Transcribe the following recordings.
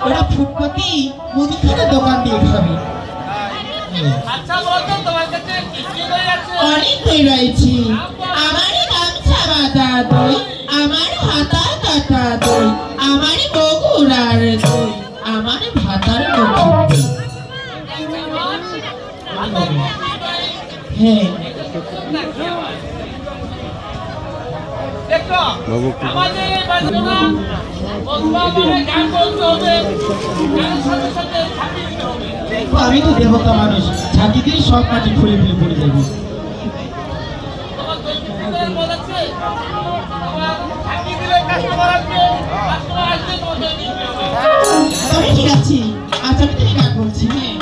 ওরা ফুটপাতি মুদিখানা দোকান দিয়ে খাবে। অনেক দই রয়েছে, আমার গামছা বাঁধা দই, আমার হাতা কাটা দই, আমার বগুড়ার দই, আমার ভাতার দই। হ্যাঁ আমি তো দেবতা মানুষ, ঝাঁকি দিয়ে সব মাটি খুলে খুলে পড়ে যাবে। ঠিক আছে, আচ্ছা আমি তুমি গান বলছি। হ্যাঁ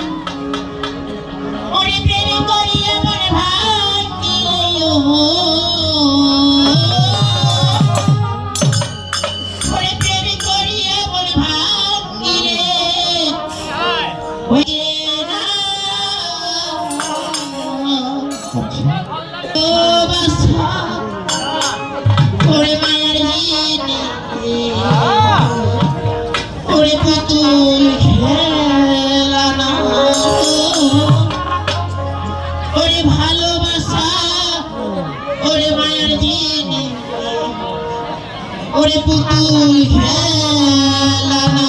ওরে পুতুল খেলা না